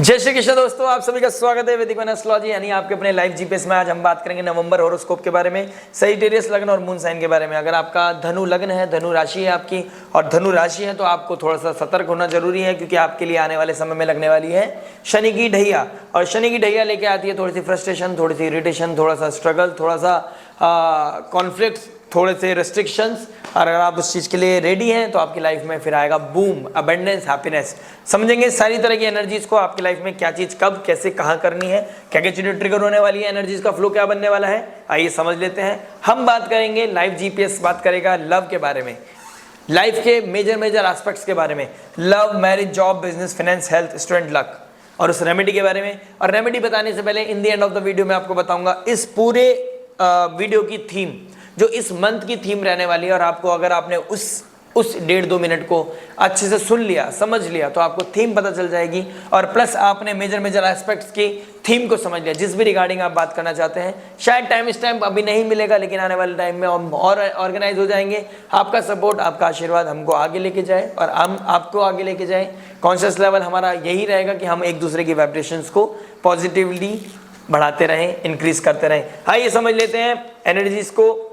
जय श्री कृष्ण दोस्तों, आप सभी का स्वागत है वैदिक एस्ट्रोलॉजी यानी आपके अपने लाइव जीपीएस में। आज हम बात करेंगे नवंबर हॉरोस्कोप के बारे में, सजिटेरियस लग्न और मून साइन के बारे में। अगर आपका धनु लग्न है, धनु राशि है आपकी और धनु राशि है तो आपको थोड़ा सा सतर्क होना जरूरी है, क्योंकि आपके लिए आने वाले समय में लगने वाली है शनि की ढैया। और शनि की ढैया लेके आती है थोड़ी सी फ्रस्ट्रेशन, थोड़ी सी इरिटेशन, थोड़ा सा स्ट्रगल, थोड़ा सा कॉन्फ्लिक्ट, थोड़े से रेस्ट्रिक्शंस। और अगर आप उस चीज़ के लिए रेडी हैं तो आपकी लाइफ में फिर आएगा बूम, अबंडेंस, हैप्पीनेस। समझेंगे सारी तरह की एनर्जीज को, आपकी लाइफ में क्या चीज़ कब कैसे कहाँ करनी है, क्या क्या चीज़ें ट्रिगर होने वाली है, एनर्जीज का फ्लो क्या बनने वाला है, आइए समझ लेते हैं। हम बात करेंगे, लाइव जीपीएस बात करेगा लव के बारे में, लाइफ के मेजर एस्पेक्ट्स के बारे में, love, marriage, job, business, finance, health, student, luck और उस रेमेडी के बारे में। और रेमेडी बताने से पहले in the end of the video में आपको बताऊंगा इस पूरे वीडियो की थीम, जो इस मंथ की थीम रहने वाली है। और आपको अगर आपने उस 1.5-2 मिनट को अच्छे से सुन लिया, समझ लिया, तो आपको थीम पता चल जाएगी। और प्लस आपने मेजर एस्पेक्ट्स की थीम को समझ लिया, जिस भी रिगार्डिंग आप बात करना चाहते हैं। शायद इस टाइम अभी नहीं मिलेगा, लेकिन आने वाले टाइम में हम और ऑर्गेनाइज हो जाएंगे। आपका सपोर्ट, आपका आशीर्वाद हमको आगे लेके जाए और हम आपको आगे लेके जाए। कॉन्शियस लेवल हमारा यही रहेगा कि हम एक दूसरे की वाइब्रेशंस को पॉजिटिवली बढ़ाते रहें, इंक्रीज करते रहें। आइए समझ लेते हैं एनर्जीज को।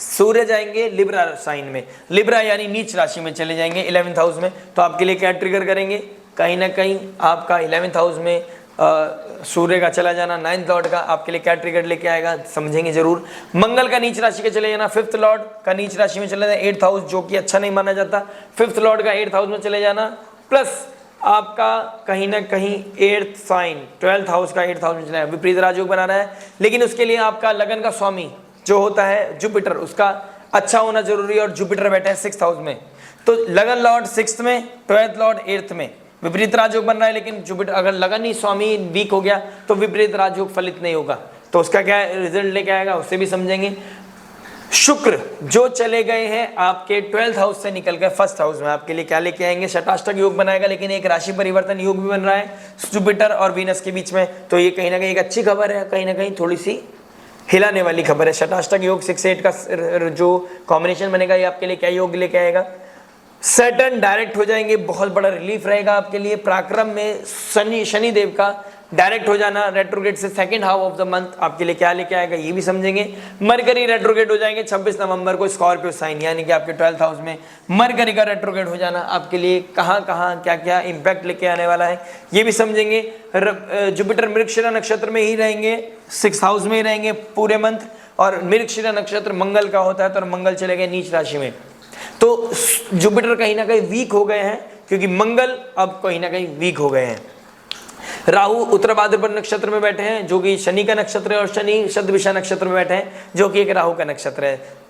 सूर्य जाएंगे लिब्रा साइन में, लिब्रा यानी नीच राशि में चले जाएंगे 11th हाउस में। तो आपके लिए क्या ट्रिगर करेंगे, कहीं ना कहीं आपका 11th हाउस में सूर्य का चला जाना, 9th लॉर्ड का आपके लिए क्या ट्रिगर लेके आएगा, समझेंगे जरूर। मंगल का नीच राशि का चले जाना, 5th लॉर्ड का नीच राशि में चले जाना, 8th हाउस जो कि अच्छा नहीं माना जाता, 5th लॉर्ड का 8th हाउस में चले जाना। प्लस आपका कहीं ना कहीं 8th साइन 12th हाउस का 8th हाउस में चले जाना, विपरीत राजयोग बना रहा है। लेकिन उसके लिए आपका लगन का स्वामी जो होता है जुपिटर, उसका अच्छा होना जरूरी है। और जुपिटर बैठे हैं 6th हाउस में, तो लगन लॉर्ड 6th में, 12th लॉर्ड 8th में, विपरीत राजयोग बन रहा है। लेकिन जुपिटर अगर लगन ही स्वामी वीक हो गया तो विपरीत राजयोग फलित नहीं होगा, तो उसका क्या रिजल्ट लेके आएगा उससे भी समझेंगे। शुक्र जो चले गए हैं आपके 12th हाउस से निकल कर 1st हाउस में, आपके लिए क्या लेके आएंगे, शताष्टक योग बनाएगा। लेकिन एक राशि परिवर्तन योग भी बन रहा है जुपिटर और वीनस के बीच में, तो ये कहीं ना कहीं एक अच्छी खबर है, कहीं ना कहीं थोड़ी सी हिलाने वाली खबर है। शताष्टक योग 6-8 का जो कॉम्बिनेशन बनेगा, ये आपके लिए क्या योग लेके आएगा। सैटर्न डायरेक्ट हो जाएंगे, बहुत बड़ा रिलीफ रहेगा आपके लिए। पराक्रम में शनि देव का डायरेक्ट हो जाना रेट्रोग्रेड से 2nd half of the month आपके लिए क्या लेके आएगा, ये भी समझेंगे। मरकरी रेट्रोग्रेड हो जाएंगे 26 नवंबर को स्कॉर्पियो साइन, यानी कि आपके 12th हाउस में मरकरी का रेट्रोग्रेड हो जाना आपके लिए कहाँ क्या क्या इंपैक्ट लेके आने वाला है, ये भी समझेंगे। जुपिटर मृगशिरा नक्षत्र में ही रहेंगे, 6th हाउस में ही रहेंगे पूरे मंथ। और मृगशिरा नक्षत्र मंगल का होता है, तो मंगल चले गए नीच राशि में, तो जुपिटर कहीं ना कहीं वीक हो गए हैं, क्योंकि मंगल अब कहीं ना कहीं वीक हो गए हैं। राहु उत्तर भाद्रपद नक्षत्र में बैठे हैं, जो कि शनि का नक्षत्र है, और शनि शतभिषा नक्षत्र में बैठे हैं, जो कि एक राहु का नक्षत्र है।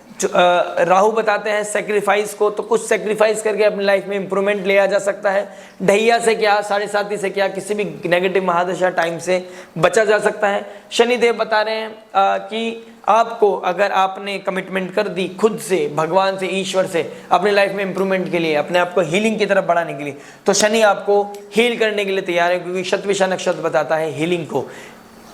राहु बताते हैं सेक्रीफाइस को, तो कुछ सेक्रीफाइस करके अपनी लाइफ में इंप्रूवमेंट लिया जा सकता है। ढैया से क्या, 7.5 से क्या, किसी भी नेगेटिव महादशा टाइम से बचा जा सकता है। शनिदेव बता रहे हैं कि आपको अगर आपने कमिटमेंट कर दी खुद से, भगवान से, ईश्वर से, अपने लाइफ में इंप्रूवमेंट के लिए, अपने आप को हीलिंग की तरफ बढ़ाने के लिए, तो शनि आपको हील करने के लिए तैयार है, क्योंकि शतभिषा नक्षत्र बताता है हीलिंग को।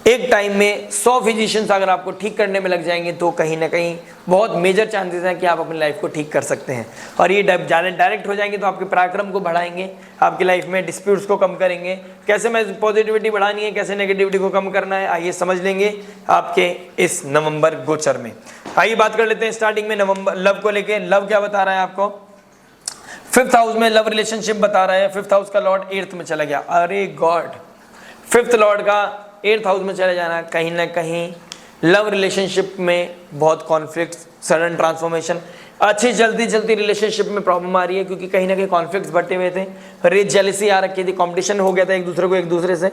एक टाइम में 100 फिजिशियंस अगर आपको ठीक करने में लग जाएंगे, तो कहीं ना कहीं बहुत मेजर चांसेस हैं कि आप अपनी लाइफ को ठीक कर सकते हैं। और ये डायरेक्ट हो जाएंगे तो आपके पराक्रम को बढ़ाएंगे, आपकी लाइफ में डिस्प्यूट्स को कम करेंगे। कैसे मैं पॉजिटिविटी बढ़ानी है, कैसे नेगेटिविटी को कम करना है, आइए समझ लेंगे आपके इस नवंबर गोचर में। आइए बात कर लेते हैं स्टार्टिंग में नवंबर लव को लेके। लव क्या बता रहा है आपको, 5th हाउस में लव रिलेशनशिप बता रहा है। 5th हाउस का लॉर्ड 8th में चला गया, अरे गॉड, 5th लॉर्ड का 8th हाउस में चले जाना, कहीं ना कहीं लव रिलेशनशिप में बहुत कॉन्फ्लिक्ट, सडन ट्रांसफॉर्मेशन, अच्छी जल्दी रिलेशनशिप में प्रॉब्लम आ रही है, क्योंकि कहीं ना कहीं कॉन्फ्लिक्ट्स बढ़ते हुए थे, रेज जेलसी आ रखी थी, कंपटीशन हो गया था एक दूसरे से,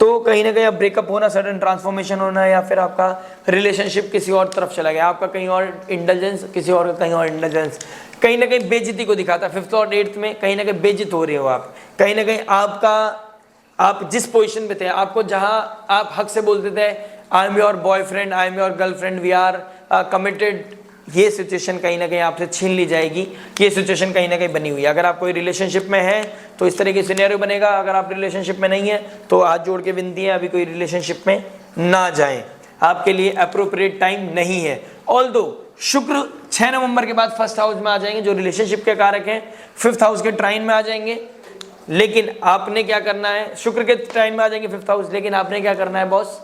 तो कहीं ना कहीं अब ब्रेकअप होना, सडन ट्रांसफॉर्मेशन होना, या फिर आपका रिलेशनशिप किसी और तरफ चला गया, आपका कहीं और इंटेलिजेंस, किसी और का कहीं और इंटेलिजेंस, कहीं ना कहीं बेइज्जती को दिखाता है। 5th और 8th में कहीं ना कहीं बेइज्जत हो रही हो आप, कहीं ना कहीं आप जिस पोजीशन पे थे, आपको जहां आप हक से बोलते थे I am your boyfriend, I am your girlfriend, we are committed, ये सिचुएशन कहीं ना कहीं आपसे छीन ली जाएगी। ये सिचुएशन कहीं ना कहीं बनी हुई है। अगर आप कोई रिलेशनशिप में है तो इस तरह की सिनेरियो बनेगा, अगर आप रिलेशनशिप में नहीं है तो हाथ जोड़ के विनती है अभी कोई रिलेशनशिप में ना जाएं, आपके लिए अप्रोप्रिएट टाइम नहीं है। ऑल्दो शुक्र 6 नवंबर के बाद 1st हाउस में आ जाएंगे, जो रिलेशनशिप के कारक हैं, 5th हाउस के ट्राइन में आ जाएंगे, लेकिन आपने क्या करना है, शुक्र के टाइम में आ जाएंगे 5th हाउस, लेकिन आपने क्या करना है बॉस,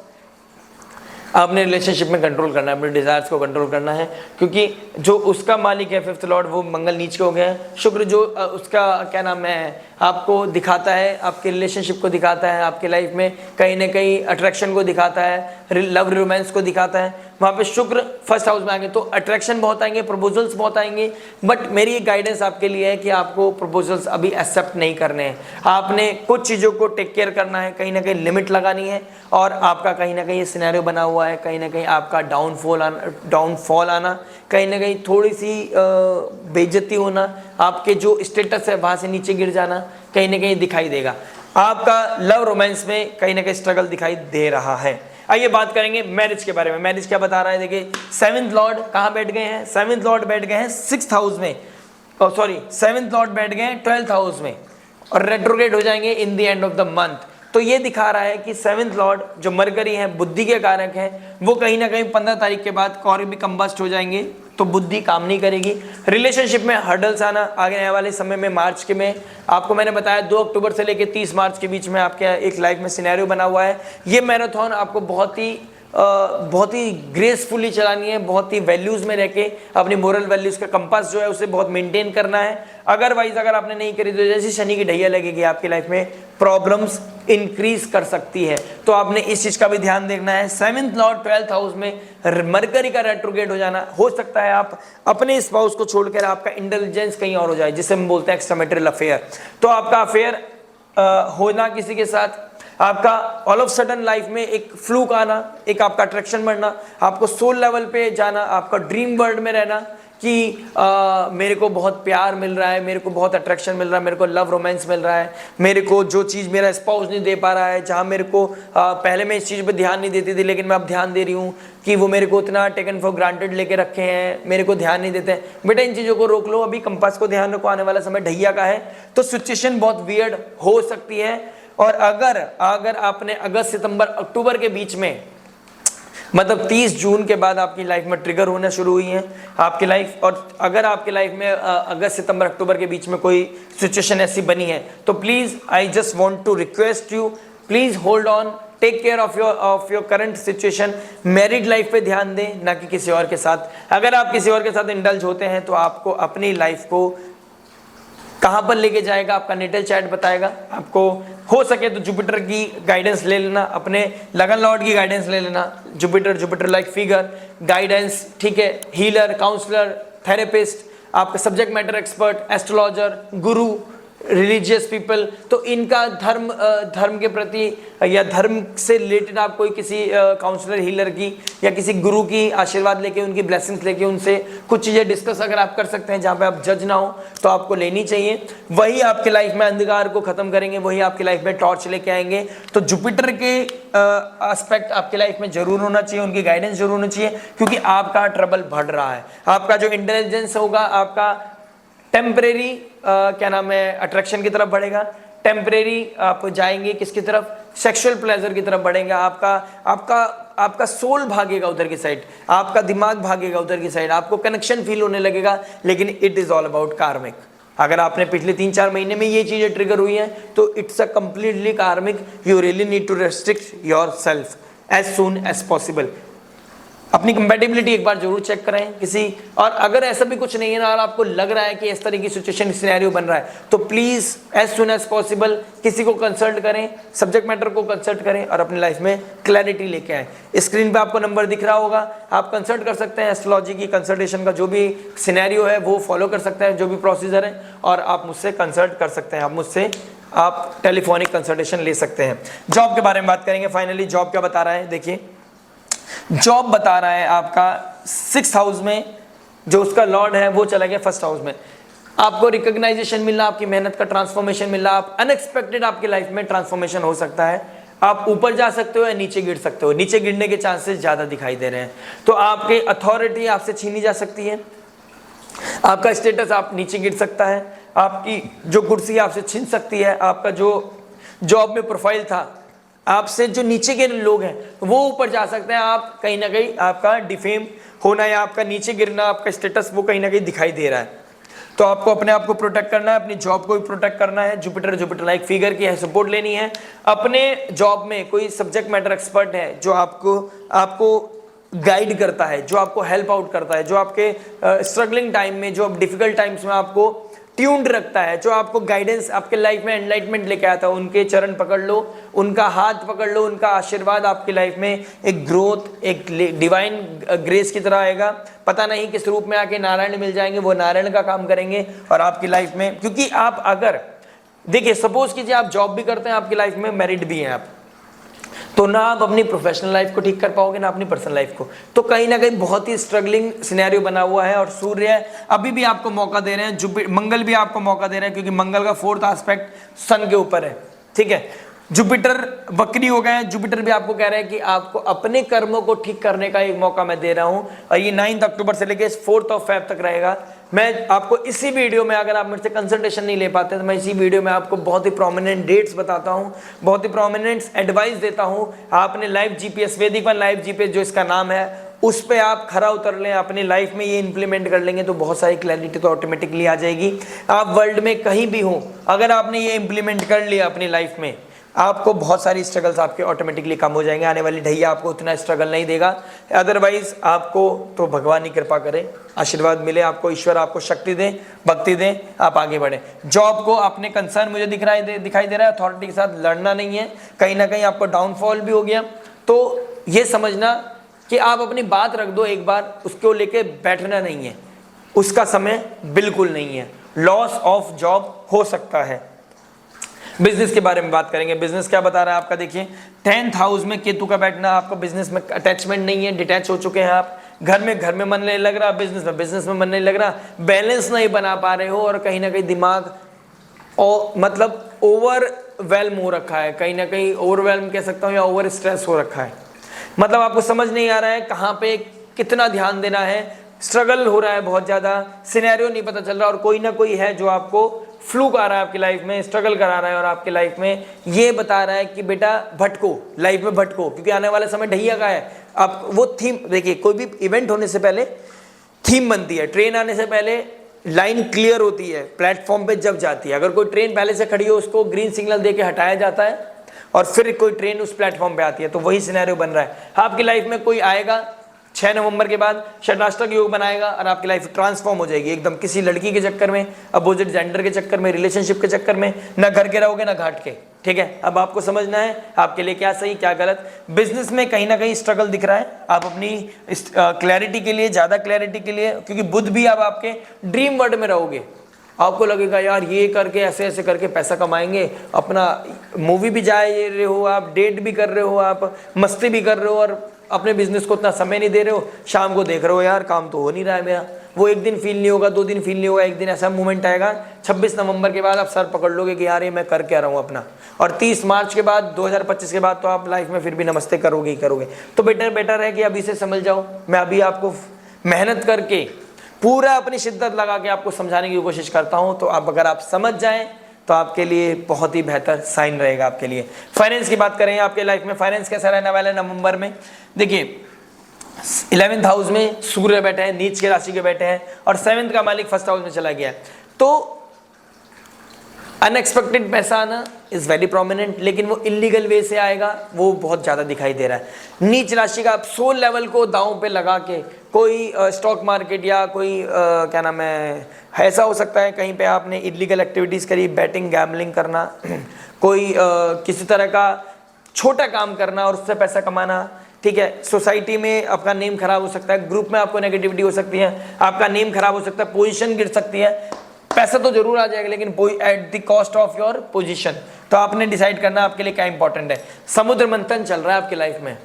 आपने रिलेशनशिप में कंट्रोल करना है, अपने डिजायर्स को कंट्रोल करना है, क्योंकि जो उसका मालिक है 5th लॉर्ड वो मंगल नीच के हो गए हैं। शुक्र जो उसका क्या नाम है आपको दिखाता है, आपके रिलेशनशिप को दिखाता है, आपकी लाइफ में कहीं ना कहीं अट्रैक्शन को दिखाता है, लव रोमांस को दिखाता है, वहाँ पे शुक्र 1st हाउस में आएंगे तो अट्रैक्शन बहुत आएंगे, प्रपोजल्स बहुत आएंगे। बट मेरी एक गाइडेंस आपके लिए है कि आपको प्रपोजल्स अभी एक्सेप्ट नहीं करने हैं, आपने कुछ चीज़ों को टेक केयर करना है, कहीं ना कहीं लिमिट लगानी है, और आपका कहीं ना कहीं ये सिनेरियो बना हुआ है, कहीं ना कहीं आपका डाउनफॉल आना, कहीं ना कहीं थोड़ी सी बेइज्जती होना, आपके जो स्टेटस है वहाँ से नीचे गिर जाना कहीं ना कहीं दिखाई देगा। आपका लव रोमांस में कहीं ना कहीं स्ट्रगल दिखाई दे रहा है। आइए बात करेंगे मैरिज के बारे में। मैरिज क्या बता रहा है, देखिए 7th लॉर्ड कहाँ बैठ गए हैं, 7th लॉर्ड बैठ गए हैं 6th हाउस में, सॉरी 7th लॉर्ड बैठ गए हैं 12th हाउस में, और रेट्रोग्रेड हो जाएंगे in the end of the month. तो ये दिखा रहा है कि 7th लॉर्ड जो मरकरी है, बुद्धि के कारक हैं, वो कहीं ना कहीं 15 तारीख के बाद कौर भी कंबस्ट हो जाएंगे, तो बुद्धि काम नहीं करेगी। रिलेशनशिप में हर्डल्स आना आगे वाले समय में, मार्च के में आपको मैंने बताया 2 अक्टूबर से लेकर 30 मार्च के बीच में आपके एक लाइफ में सिनेरियो बना हुआ है। ये मैराथन आपको बहुत ही ग्रेसफुली चलानी है, बहुत ही वैल्यूज में रह के अपनी मोरल वैल्यूज का कंपास जो है उसे बहुत मेंटेन करना है। अदरवाइज अगर आपने नहीं करी तो जैसी शनि की ढैया लगेगी आपकी लाइफ में प्रॉब्लम्स इंक्रीज कर सकती है, तो आपने इस चीज का भी ध्यान देखना है। 7th लॉर्ड 12th हाउस में मरकरी का रेट्रोग्रेड हो जाना, हो सकता है आप अपने स्पाउस को छोड़कर आपका इंटेलिजेंस कहीं और हो जाए, जिसे हम बोलते हैं एक्स्ट्रामैरिटल अफेयर। तो आपका अफेयर होना किसी के साथ, आपका ऑल ऑफ सडन लाइफ में एक फ्लूक आना, एक आपका अट्रैक्शन बढ़ना, आपको सोल लेवल पे जाना, आपका ड्रीम वर्ल्ड में रहना कि मेरे को बहुत प्यार मिल रहा है, मेरे को बहुत अट्रैक्शन मिल रहा है, मेरे को लव रोमांस मिल रहा है, मेरे को जो चीज़ मेरा स्पाउस नहीं दे पा रहा है, जहाँ मेरे को पहले मैं इस चीज़ पे ध्यान नहीं देती थी लेकिन मैं अब ध्यान दे रही हूँ कि वो मेरे को इतना टेकन फॉर ग्रांटेड लेके रखे हैं, मेरे को ध्यान नहीं देते हैं। बेटा इन चीज़ों को रोक लो, अभी कंपास को ध्यान रखो, आने वाला समय ढैया का है, तो सिचुएशन बहुत वियर्ड हो सकती है। और अगर आपने अगस्त सितंबर अक्टूबर के बीच में, मतलब 30 जून के बाद आपकी लाइफ में ट्रिगर होना शुरू हुई है आपकी लाइफ, और अगर आपकी लाइफ में अगस्त सितंबर अक्टूबर के बीच में कोई सिचुएशन ऐसी बनी है, तो please I just want to request you, please hold on, take care of your current situation. Married life पे ध्यान दें, ना कि किसी और के साथ। अगर आप किसी और के साथ इंडल्ज होते हैं तो आपको अपनी लाइफ को कहाँ पर लेके जाएगा आपका नेटल चार्ट बताएगा। आपको हो सके तो जुपिटर की गाइडेंस ले लेना, अपने लगन लॉर्ड की गाइडेंस ले लेना, जुपिटर लाइक फिगर गाइडेंस, ठीक है, हीलर, काउंसलर, थेरेपिस्ट, आपका सब्जेक्ट मैटर एक्सपर्ट, एस्ट्रोलॉजर, गुरु, रिलीजियस पीपल। तो इनका धर्म के प्रति या धर्म से रिलेटेड आप कोई किसी काउंसलर, हीलर की या किसी गुरु की आशीर्वाद लेके, उनकी ब्लेसिंग्स लेके उनसे कुछ चीज़ें डिस्कस अगर आप कर सकते हैं जहाँ पे आप जज ना हो तो आपको लेनी चाहिए। वही आपके लाइफ में अंधकार को खत्म करेंगे, वही आपकी लाइफ में टॉर्च लेके आएंगे। तो जुपिटर के एस्पेक्ट आपकी लाइफ में जरूर होना चाहिए, उनकी गाइडेंस जरूर होनी चाहिए, क्योंकि आपका ट्रबल बढ़ रहा है। आपका जो इंटेलिजेंस होगा आपका टेम्परेरी क्या नाम है अट्रैक्शन की तरफ बढ़ेगा, टेम्परेरी आप जाएंगे किसकी तरफ, सेक्सुअल प्लेजर की तरफ बढ़ेगा। आपका सोल भागेगा उधर की साइड, आपका दिमाग भागेगा उधर की साइड, आपको कनेक्शन फील होने लगेगा। लेकिन इट इज ऑल अबाउट कार्मिक। अगर आपने पिछले 3-4 महीने में ये चीजें ट्रिगर हुई हैं तो it's a completely karmic. You really need to restrict yourself as soon as possible. अपनी कंपैटिबिलिटी एक बार जरूर चेक कराएं किसी, और अगर ऐसा भी कुछ नहीं है ना और आपको लग रहा है कि इस तरह की सिचुएशन सिनेरियो बन रहा है, तो please as soon as possible किसी को कंसल्ट करें, सब्जेक्ट मैटर को कंसल्ट करें और अपनी लाइफ में क्लैरिटी लेके आए। स्क्रीन पे आपको नंबर दिख रहा होगा, आप कंसल्ट कर सकते हैं। एस्ट्रोलॉजी की कंसल्टेशन का जो भी सिनेरियो है वो फॉलो कर सकते हैं, जो भी प्रोसीजर है, और आप मुझसे कंसल्ट कर सकते हैं। आप टेलीफोनिक कंसल्टेशन ले सकते हैं। जॉब के बारे में बात करेंगे। फाइनली जॉब क्या बता रहा है, देखिए जॉब बता रहा है आपका 6th हाउस में जो उसका लॉर्ड है वो चला गया 1st हाउस में। आपको रिकॉग्नाइजेशन मिलना, आपकी मेहनत का ट्रांसफॉर्मेशन मिलना, आप अनएक्सपेक्टेड आपकी लाइफ में ट्रांसफॉर्मेशन हो सकता है। आप ऊपर जा सकते हो या नीचे गिर सकते हो, नीचे गिरने के चांसेस ज्यादा दिखाई दे रहे हैं। तो आपके अथॉरिटी आपसे छीनी जा सकती है, आपका स्टेटस आप नीचे गिर सकता है, आपकी जो कुर्सी आपसे छीन सकती है, आपका जो जॉब में प्रोफाइल था, आपसे जो नीचे के लोग हैं वो ऊपर जा सकते हैं। आप कहीं ना कहीं आपका डिफेम होना या आपका नीचे गिरना, आपका स्टेटस वो कहीं ना कहीं दिखाई दे रहा है। तो आपको अपने आप को प्रोटेक्ट करना है, अपनी जॉब को भी प्रोटेक्ट करना है। जुपिटर लाइक फिगर की है, सपोर्ट लेनी है। अपने जॉब में कोई सब्जेक्ट मैटर एक्सपर्ट है जो आपको गाइड करता है, जो आपको हेल्प आउट करता है, जो आपके स्ट्रगलिंग टाइम में, जो डिफिकल्ट टाइम्स में आपको ट्यून्ड रखता है, जो आपको गाइडेंस, आपके लाइफ में एनलाइटमेंट लेके आता है, उनके चरण पकड़ लो, उनका हाथ पकड़ लो। उनका आशीर्वाद आपकी लाइफ में एक ग्रोथ, एक डिवाइन ग्रेस की तरह आएगा। पता नहीं किस रूप में आके नारायण मिल जाएंगे, वो नारायण का काम करेंगे और आपकी लाइफ में, क्योंकि आप अगर देखिए सपोज कीजिए आप जॉब भी करते हैं, आपकी लाइफ में मैरिड भी हैं आप, तो ना आप अपनी प्रोफेशनल लाइफ को ठीक कर पाओगे ना अपनी पर्सनल लाइफ को। तो कहीं ना कहीं बहुत ही स्ट्रगलिंग सिनेरियो बना हुआ है। और सूर्य अभी भी आपको मौका दे रहे हैं, मंगल भी आपको मौका दे रहे हैं, क्योंकि मंगल का 4th एस्पेक्ट सन के ऊपर है, ठीक है। जुपिटर वक्री हो गए हैं, जुपिटर भी आपको कह रहे हैं कि आपको अपने कर्मों को ठीक करने का एक मौका मैं दे रहा हूं। और ये 9 अक्टूबर से लेकर 4 फेब तक रहेगा। मैं आपको इसी वीडियो में, अगर आप मुझसे कंसल्टेशन नहीं ले पाते तो मैं इसी वीडियो में आपको बहुत ही प्रोमिनेंट डेट्स बताता हूं, बहुत ही प्रोमिनेंट एडवाइस देता हूं। आपने लाइव जीपीएस, वैदिक वन लाइव जीपीएस जो इसका नाम है, उस पे आप खरा उतर लें, अपनी लाइफ में ये इंप्लीमेंट कर लेंगे तो बहुत सारी क्लैरिटी तो ऑटोमेटिकली आ जाएगी। आप वर्ल्ड में कहीं भी हो, अगर आपने ये इंप्लीमेंट कर लिया अपनी लाइफ में, आपको बहुत सारी स्ट्रगल्स आपके ऑटोमेटिकली कम हो जाएंगे। आने वाली ढैया आपको उतना स्ट्रगल नहीं देगा। अदरवाइज आपको तो भगवान ही कृपा करे, आशीर्वाद मिले आपको, ईश्वर आपको शक्ति दे, भक्ति दे, आप आगे बढ़े। जॉब को अपने कंसर्न मुझे दिखाई दे रहा है, अथॉरिटी के साथ लड़ना नहीं है, कहीं ना कहीं आपको डाउनफॉल भी हो गया। तो ये समझना कि आप अपनी बात रख दो एक बार, उसको लेके बैठना नहीं है, उसका समय बिल्कुल नहीं है। लॉस ऑफ जॉब हो सकता है। बिजनेस के बारे में बात करेंगे। बिजनेस क्या बता रहा है आपका, देखिए 10th हाउस में केतु का बैठना, आपको बिजनेस में अटैचमेंट नहीं है, डिटैच हो चुके हैं आप। घर में मन नहीं लग रहा, बिजनेस में मन नहीं लग रहा, बैलेंस नहीं बना पा रहे हो, और कहीं ना कहीं दिमाग और मतलब ओवरवेल्म हो रखा है, कहीं ना कहीं ओवरवेल्म कह सकता हूँ या ओवर स्ट्रेस हो रखा है। मतलब आपको समझ नहीं आ रहा है कहाँ पे कितना ध्यान देना है, स्ट्रगल हो रहा है बहुत ज़्यादा, सिनेरियो नहीं पता चल रहा, और कोई ना कोई है जो आपको फ्लूक आ रहा है आपकी लाइफ में, स्ट्रगल करा रहा है और आपकी लाइफ में ये बता रहा है कि बेटा भटको, लाइफ में भटको, क्योंकि आने वाला समय ढैया का है। आप वो थीम देखिए, कोई भी इवेंट होने से पहले थीम बनती है, ट्रेन आने से पहले लाइन क्लियर होती है, प्लेटफॉर्म पे जब जाती है। अगर कोई ट्रेन पहले से खड़ी हो, उसको ग्रीन सिग्नल दे के हटाया जाता है और फिर कोई ट्रेन उस प्लेटफॉर्म पे आती है। तो वही सिनेरियो बन रहा है आपकी लाइफ में। कोई आएगा 6 नवंबर के बाद षडाष्टक योग बनाएगा और आपकी लाइफ ट्रांसफॉर्म हो जाएगी एकदम, किसी लड़की के चक्कर में, अपोजिट जेंडर के चक्कर में, रिलेशनशिप के चक्कर में, ना घर के रहोगे ना घाट के, ठीक है। अब आपको समझना है आपके लिए क्या सही क्या गलत। बिजनेस में कहीं ना कहीं स्ट्रगल दिख रहा है, आप अपनी क्लैरिटी के लिए, ज़्यादा क्लैरिटी के लिए, क्योंकि बुध भी अब आपके ड्रीम वर्ल्ड में रहोगे। आपको लगेगा यार ये करके ऐसे ऐसे करके पैसा कमाएंगे, अपना मूवी भी जा रहे हो आप, डेट भी कर रहे हो आप, मस्ती भी कर रहे हो, और अपने बिजनेस को उतना समय नहीं दे रहे हो। शाम को देख रहे हो यार काम तो हो नहीं रहा है मेरा, वो एक दिन फील नहीं होगा, 2 दिन फील नहीं होगा, एक दिन ऐसा मोमेंट आएगा 26 नवंबर के बाद आप सर पकड़ लोगे कि यार ये मैं कर क्या रहा हूँ अपना। और 30 मार्च के बाद 2025 के बाद तो आप लाइफ में फिर भी नमस्ते करोगे ही करोगे। तो बेटर है कि अभी से समझ जाओ। मैं अभी आपको मेहनत करके पूरा अपनी शिद्दत लगा के आपको समझाने की कोशिश करता हूँ, तो आप अगर आप समझ जाएं तो आपके लिए बहुत ही बेहतर साइन रहेगा आपके लिए। फाइनेंस की बात करें, आपके लाइफ में फाइनेंस कैसा रहने वाला है नवंबर में। देखिए 11th हाउस में सूर्य बैठे हैं, नीच के राशि के बैठे हैं, और 7th का मालिक 1st हाउस में चला गया है। तो अनएक्सपेक्टेड पैसा आना इज वेरी प्रोमिनेंट, लेकिन वो इलीगल वे से आएगा, वो बहुत ज़्यादा दिखाई दे रहा है। नीच राशि का आप सोल लेवल को दांव पे लगा के कोई स्टॉक मार्केट या कोई क्या नाम है, ऐसा हो सकता है कहीं पे आपने इलीगल एक्टिविटीज़ करी, बैटिंग गैम्बलिंग करना, कोई किसी तरह का छोटा काम करना और उससे पैसा कमाना, ठीक है। सोसाइटी में आपका नेम खराब हो सकता है, ग्रुप में आपको नेगेटिविटी हो सकती है, आपका नेम खराब हो सकता है, पोजीशन गिर सकती है। पैसा तो जरूर आ जाएगा लेकिन at the cost of your position. तो आपने डिसाइड करना आपके लिए क्या इंपॉर्टेंट है। समुद्र मंथन चल रहा है आपकी लाइफ में,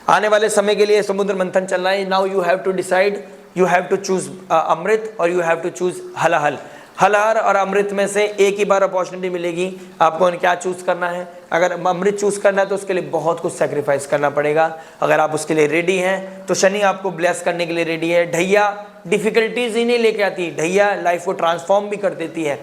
आने वाले समय के लिए समुद्र मंथन चल रहा है। Now you have to decide, you have to choose amrit और you have to choose halahal. हलाहल और अमृत में से एक ही बार अपॉर्चुनिटी मिलेगी, आपको क्या चूज करना है। अगर अमृत चूज करना है तो उसके लिए बहुत कुछ सेक्रीफाइस करना पड़ेगा। अगर आप उसके लिए रेडी हैं तो शनि आपको ब्लेस करने के लिए रेडी है। ढैया डिफिकल्टीज ही नहीं लेके आती, ढैया लाइफ को ट्रांसफॉर्म भी कर देती है।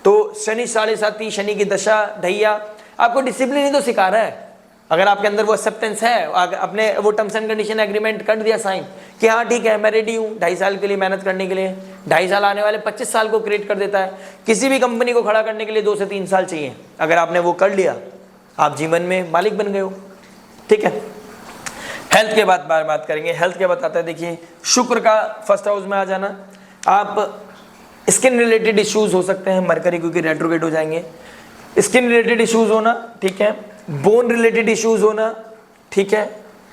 तो शनि 7.5, शनि की दशा ढैया आपको डिसिप्लिन ही तो सिखा रहा है। अगर आपके अंदर वो एक्सेप्टेंस है, अपने वो टर्म्स एंड कंडीशन एग्रीमेंट कर दिया साइन कि हाँ ठीक है मैं रेडी हूँ 2.5 साल के लिए मेहनत करने के लिए, 2.5 साल आने वाले 25 साल को क्रिएट कर देता है। किसी भी कंपनी को खड़ा करने के लिए 2 से 3 साल चाहिए। अगर आपने वो कर लिया, आप जीवन में मालिक बन गए हो। ठीक है, हेल्थ के बात करेंगे। हेल्थ के बताते हैं, देखिए शुक्र का फर्स्ट हाउस में आ जाना, आप स्किन रिलेटेड इश्यूज हो सकते हैं, मरकरी क्योंकि रेट्रोग्रेड हो जाएंगे, स्किन रिलेटेड इश्यूज होना, ठीक है, बोन रिलेटेड इश्यूज होना, ठीक है,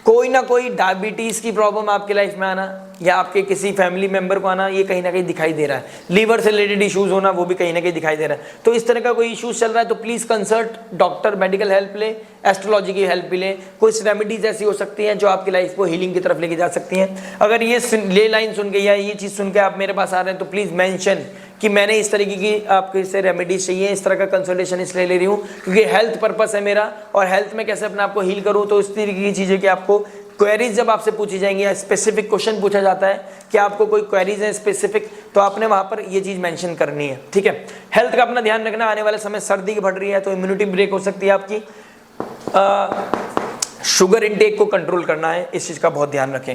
कोई ना कोई डायबिटीज की प्रॉब्लम आपकी लाइफ में आना या आपके किसी फैमिली मेंबर को आना, ये कहीं ना कहीं दिखाई दे रहा है। लीवर से रिलेटेड इश्यूज होना, वो भी कहीं ना कहीं दिखाई दे रहा है। तो इस तरह का कोई इश्यूज चल रहा है तो please consult doctor, medical help ले, एस्ट्रोलॉजी की हेल्प भी ले। कुछ रेमेडीज ऐसी हो सकती हैं जो आपकी लाइफ को हीलिंग की तरफ लेके जा सकती हैं। अगर ये लाइन सुन के या ये चीज़ सुन के आप मेरे पास आ रहे हैं तो प्लीज़ मेंशन कि मैंने इस तरीके की आपके से रेमेडीज चाहिए, इस तरह का कंसल्टेशन इसलिए ले रही हूँ क्योंकि हेल्थ पर्पस है मेरा, और हेल्थ में कैसे अपने आप को हील करूँ। तो इस तरीके की चीज़ें कि आपको क्वेरीज जब आपसे पूछी जाएंगी या स्पेसिफिक क्वेश्चन पूछा जाता है कि आपको कोई क्वेरीज है स्पेसिफिक, तो आपने वहाँ पर ये चीज़ मेंशन करनी है। ठीक है, हेल्थ का अपना ध्यान रखना। आने वाले समय सर्दी की बढ़ रही है तो इम्यूनिटी ब्रेक हो सकती है आपकी। शुगर इनटेक को कंट्रोल करना है, इस चीज़ का बहुत ध्यान रखें।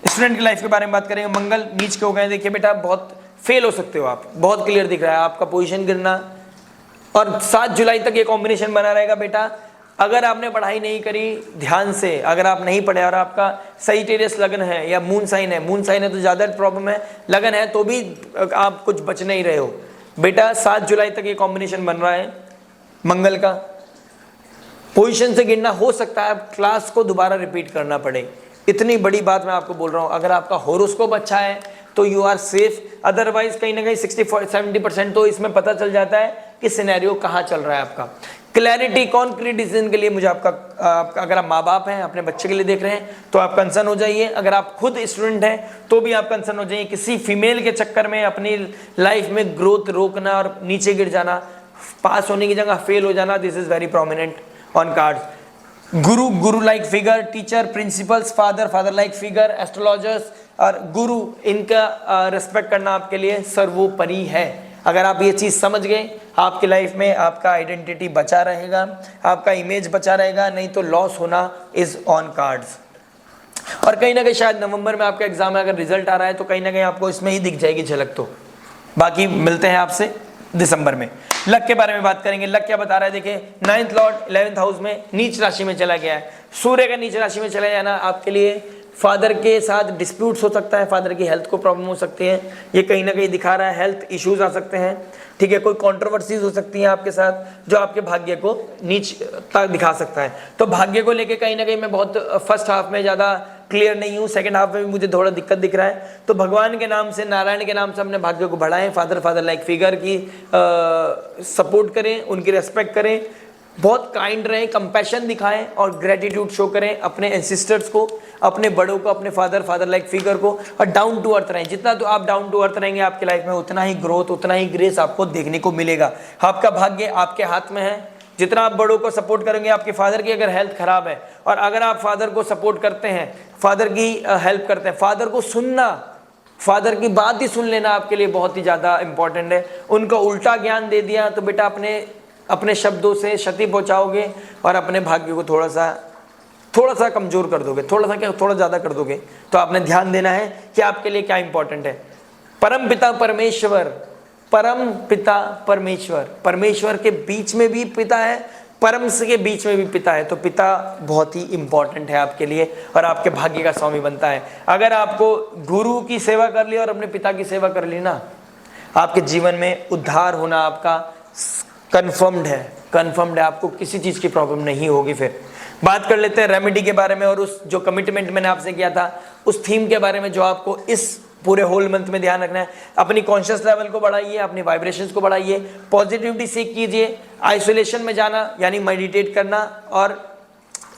स्टूडेंट की लाइफ के बारे में बात करेंगे। मंगल नीच के हो गए, देखिए बेटा बहुत फेल हो सकते हो आप, बहुत क्लियर दिख रहा है आपका पोजीशन गिरना, और 7 जुलाई तक ये कॉम्बिनेशन बना रहेगा बेटा। अगर आपने पढ़ाई नहीं करी ध्यान से, अगर आप नहीं पढ़े और आपका सजिटेरियस लगन है या मून साइन है तो ज़्यादा प्रॉब्लम है, लगन है तो भी आप कुछ बच नहीं रहे हो बेटा। 7 जुलाई तक ये कॉम्बिनेशन बन रहा है मंगल का। पोजीशन से गिरना हो सकता है, क्लास को दोबारा रिपीट करना पड़े। इतनी बड़ी बात मैं आपको बोल रहा हूँ। अगर आपका होरोस्कोप अच्छा है तो यू आर सेफ, अदरवाइज कहीं ना कहीं 60-70% तो इसमें पता चल जाता है कि सिनेरियो कहाँ चल रहा है आपका। क्लैरिटी कॉन्क्रीट डिसीजन के लिए मुझे आपका अगर आप माँ बाप हैं, अपने बच्चे के लिए देख रहे हैं तो आप कंसर्न हो जाइए। अगर आप खुद स्टूडेंट हैं तो भी आप कंसर्न हो जाइए। किसी फीमेल के चक्कर में अपनी लाइफ में ग्रोथ रोकना और नीचे गिर जाना, पास होने की जगह फेल हो जाना, this is very prominent on cards. Guru like figure, teacher, principals, father like figure, astrologers और गुरु, इनका रिस्पेक्ट करना आपके लिए सर्वोपरि है। अगर आप ये चीज़ समझ गए, आपकी लाइफ में आपका आइडेंटिटी बचा रहेगा, आपका इमेज बचा रहेगा, नहीं तो लॉस होना इज ऑन कार्ड्स। और कहीं ना कहीं शायद नवंबर में आपका एग्जाम है, अगर रिजल्ट आ रहा है तो कहीं ना कहीं आपको इसमें ही दिख जाएगी झलक। तो बाकी मिलते हैं आपसे दिसंबर में। लक के बारे में बात करेंगे। लक क्या बता रहा है, देखिए 9th लॉर्ड 11th हाउस में नीच राशि में चला गया है। सूर्य का नीच राशि में चला जाना आपके लिए फादर के साथ डिस्प्यूट्स हो सकता है, फादर की हेल्थ को प्रॉब्लम हो सकती है, ये कहीं ना कहीं दिखा रहा है। हेल्थ इश्यूज आ सकते हैं, ठीक है, कोई कंट्रोवर्सीज हो सकती हैं आपके साथ जो आपके भाग्य को नीचता दिखा सकता है। तो भाग्य को लेके कहीं ना कहीं मैं बहुत फर्स्ट हाफ में ज़्यादा क्लियर नहीं हूँ, सेकंड हाफ में भी मुझे थोड़ा दिक्कत दिख रहा है। तो भगवान के नाम से, नारायण के नाम से अपने भाग्य को बढ़ाएं। फादर लाइक फिगर की सपोर्ट करें, उनकी रेस्पेक्ट करें, बहुत काइंड रहें, कंपैशन दिखाएं और ग्रेटिट्यूड शो करें अपने एंसिस्टर्स को, अपने बड़ों को, अपने फादर लाइक फिगर को, और डाउन टू अर्थ रहें। जितना तो आप डाउन टू अर्थ रहेंगे आपकी लाइफ में उतना ही ग्रोथ, उतना ही ग्रेस आपको देखने को मिलेगा। आपका भाग्य आपके हाथ में है। जितना आप बड़ों को सपोर्ट करेंगे, आपके फादर की अगर हेल्थ खराब है और अगर आप फादर को सपोर्ट करते हैं, फादर की हेल्प करते हैं, फादर को सुनना, फादर की बात ही सुन लेना आपके लिए बहुत ही ज़्यादा इंपॉर्टेंट है। उनको उल्टा ज्ञान दे दिया तो बेटा अपने शब्दों से क्षति पहुंचाओगे और अपने भाग्य को थोड़ा सा कमजोर कर दोगे, थोड़ा ज़्यादा कर दोगे। तो आपने ध्यान देना है कि आपके लिए क्या इंपॉर्टेंट है। परम पिता परमेश्वर, परमेश्वर के बीच में भी पिता है, परम के बीच में भी पिता है। तो पिता बहुत ही इंपॉर्टेंट है आपके लिए और आपके भाग्य का स्वामी बनता है। अगर आपको गुरु की सेवा कर ली और अपने पिता की सेवा कर ली ना, आपके जीवन में उद्धार होना आपका कन्फर्म्ड है। आपको किसी चीज़ की प्रॉब्लम नहीं होगी। फिर बात कर लेते हैं रेमेडी के बारे में और उस जो कमिटमेंट मैंने आपसे किया था उस थीम के बारे में जो आपको इस पूरे होल मंथ में ध्यान रखना है। अपनी कॉन्शियस लेवल को बढ़ाइए, अपनी वाइब्रेशंस को बढ़ाइए, पॉजिटिविटी सीख कीजिए, आइसोलेशन में जाना यानी मेडिटेट करना और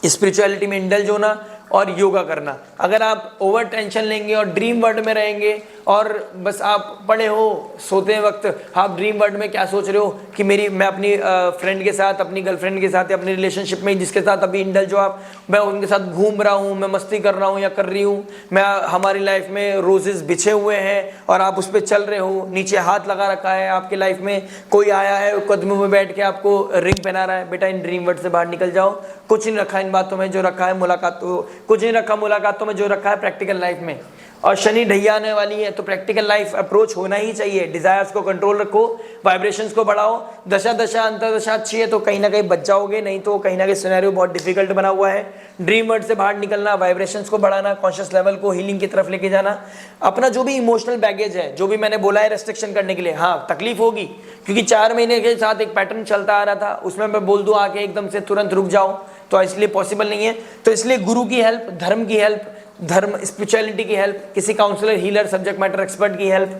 स्पिरिचुअलिटी में इंडल्ज होना और योगा करना, अगर आप ओवर टेंशन लेंगे और ड्रीम वर्ल्ड में रहेंगे और बस आप पड़े हो सोते वक्त आप ड्रीम वर्ल्ड में क्या सोच रहे हो कि मैं अपनी फ्रेंड के साथ, अपनी गर्लफ्रेंड के साथ या अपनी रिलेशनशिप में जिसके साथ अभी इंडल्ज हो आप, मैं उनके साथ घूम रहा हूँ, मैं मस्ती कर रहा हूँ या कर रही हूँ, मैं हमारी लाइफ में रोजेस बिछे हुए हैं और आप उस पर चल रहे हो, नीचे हाथ लगा रखा है, आपकी लाइफ में कोई आया है कदमों में बैठ के आपको रिंग पहना रहा है, बेटा इन ड्रीम वर्ल्ड से बाहर निकल जाओ। कुछ नहीं रखा इन बातों में, जो रखा है कुछ नहीं रखा मुलाकातों में, जो रखा है प्रैक्टिकल लाइफ में। और शनि ढैया आने वाली है तो प्रैक्टिकल लाइफ अप्रोच होना ही चाहिए। डिजायर्स को कंट्रोल रखो, वाइब्रेशंस को बढ़ाओ, दशा अंतरदशा अच्छी है तो कहीं ना कहीं बच जाओगे, नहीं तो कहीं ना कहीं सिनेरियो बहुत डिफिकल्ट बना हुआ है। ड्रीम वर्ल्ड से बाहर निकलना, वाइब्रेशंस को बढ़ाना, कॉन्शियस लेवल को हीलिंग की तरफ लेके जाना, अपना जो भी इमोशनल बैगेज है, जो भी मैंने बोला है रेस्ट्रिक्शन करने के लिए, हाँ तकलीफ होगी क्योंकि 4 महीने के साथ एक पैटर्न चलता आ रहा था, उसमें मैं बोल दूं आके एकदम से तुरंत रुक जाओ तो इसलिए पॉसिबल नहीं है। तो इसलिए गुरु की हेल्प, धर्म की हेल्प, स्पिरिचुअलिटी की हेल्प, किसी counsellor, healer, subject matter expert की हेल्प,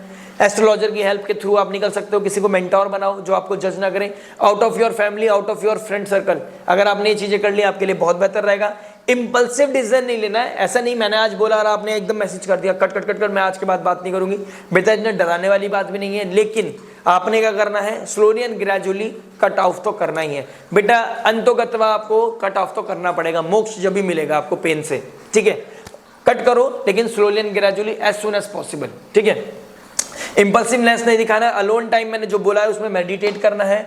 एस्ट्रोलॉजर की हेल्प के थ्रू आप निकल सकते हो। किसी को मेंटोर बनाओ जो आपको जज ना करे, out of your family, out of your friend circle. अगर आपने ये चीजें कर ली आपके लिए बहुत बेहतर रहेगा। इंपल्सिव डिसीजन नहीं लेना है, ऐसा नहीं मैंने आज बोला और आपने एकदम मैसेज कर दिया कट मैं आज के बाद बात नहीं करूंगी, बेटा इतना डराने वाली बात भी नहीं है। लेकिन आपने क्या करना है, slowly and gradually cut off तो करना ही है बेटा, अंतोगत्वा आपको कट ऑफ तो करना पड़ेगा, मोक्ष जब भी मिलेगा आपको पेन से, ठीक है। कट करो लेकिन slowly and gradually as soon as possible, ठीक है। इंपल्सिवनेस नहीं दिखाना। अलोन टाइम मैंने जो बोला है उसमें मेडिटेट करना है,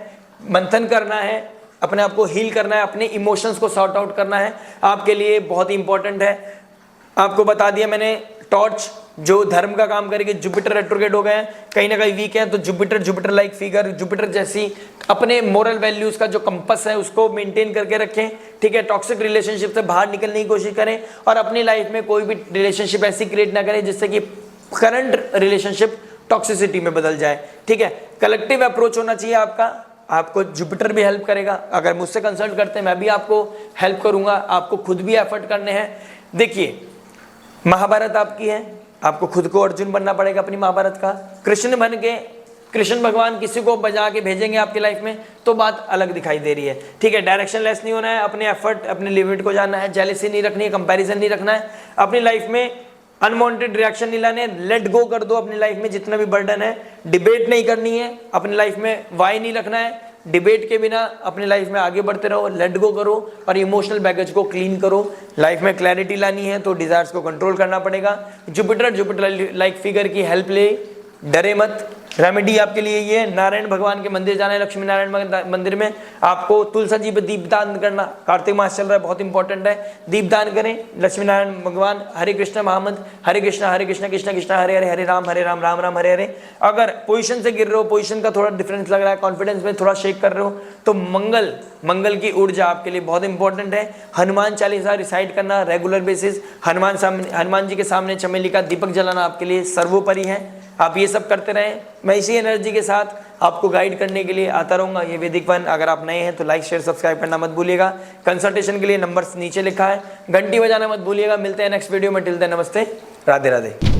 मंथन करना है, अपने आप को हील करना है, अपने इमोशंस को सॉर्ट आउट करना है, आपके लिए बहुत ही इंपॉर्टेंट है। आपको बता दिया मैंने, टॉर्च जो धर्म का काम करेगी। जुपिटर रेट्रोग्रेड हो गए हैं, कहीं ना कहीं वीक है, तो जुपिटर लाइक फिगर, जुपिटर जैसी अपने मोरल वैल्यूज का जो कंपस है उसको मेंटेन करके रखें, ठीक है। टॉक्सिक रिलेशनशिप से बाहर निकलने की कोशिश करें और अपनी लाइफ में कोई भी रिलेशनशिप ऐसी क्रिएट ना करें जिससे कि करंट रिलेशनशिप टॉक्सिसिटी में बदल जाए, ठीक है। कलेक्टिव अप्रोच होना चाहिए आपका, आपको जुपिटर भी हेल्प करेगा। अगर मुझसे कंसल्ट करते हैं मैं भी आपको हेल्प करूंगा, आपको खुद भी एफर्ट करने हैं। देखिए महाभारत आपकी है, आपको खुद को अर्जुन बनना पड़ेगा अपनी महाभारत का। कृष्ण बन के, कृष्ण भगवान किसी को बजा के भेजेंगे आपकी लाइफ में तो बात अलग दिखाई दे रही है, ठीक है। डायरेक्शन लेस नहीं होना है, अपने एफर्ट, अपने लिमिट को जानना है, जेलसी नहीं रखनी है, कंपैरिजन नहीं रखना है, अपनी लाइफ में अनवांटेड रिएक्शन नहीं लाने, लेट गो कर दो अपनी लाइफ में जितना भी बर्डन है। डिबेट नहीं करनी है अपनी लाइफ में, वाई नहीं रखना है, डिबेट के बिना अपनी लाइफ में आगे बढ़ते रहो, लेट गो करो और इमोशनल बैगेज को क्लीन करो। लाइफ में क्लैरिटी लानी है तो डिजायर्स को कंट्रोल करना पड़ेगा। जुपिटर लाइक फिगर की हेल्प ले, डरे मत। रेमेडी आपके लिए ये, नारायण भगवान के मंदिर जाना है, लक्ष्मी नारायण मंदिर में आपको तुलसी जी पे दीपदान करना, कार्तिक मास चल रहा है बहुत इंपॉर्टेंट है, दीपदान करें। लक्ष्मी नारायण भगवान, हरे कृष्ण महामंत्र, हरे कृष्ण कृष्ण कृष्ण हरे हरे, हरे राम राम राम हरे हरे। अगर पोजीशन से गिर रहे हो, पोजीशन का थोड़ा डिफरेंस लग रहा है, कॉन्फिडेंस में थोड़ा शेक कर रहे हो तो मंगल की ऊर्जा आपके लिए बहुत इंपॉर्टेंट है। हनुमान चालीसा रिसाइट करना रेगुलर बेसिस, हनुमान जी के सामने चमेली का दीपक जलाना आपके लिए सर्वोपरि है। आप ये सब करते रहें, मैं इसी एनर्जी के साथ आपको गाइड करने के लिए आता रहूँगा। ये वैदिक वन, अगर आप नए हैं तो लाइक शेयर सब्सक्राइब करना मत भूलिएगा। कंसल्टेशन के लिए नंबर्स नीचे लिखा है, घंटी बजाना मत भूलिएगा। मिलते हैं नेक्स्ट वीडियो में, टिल देन नमस्ते, राधे राधे।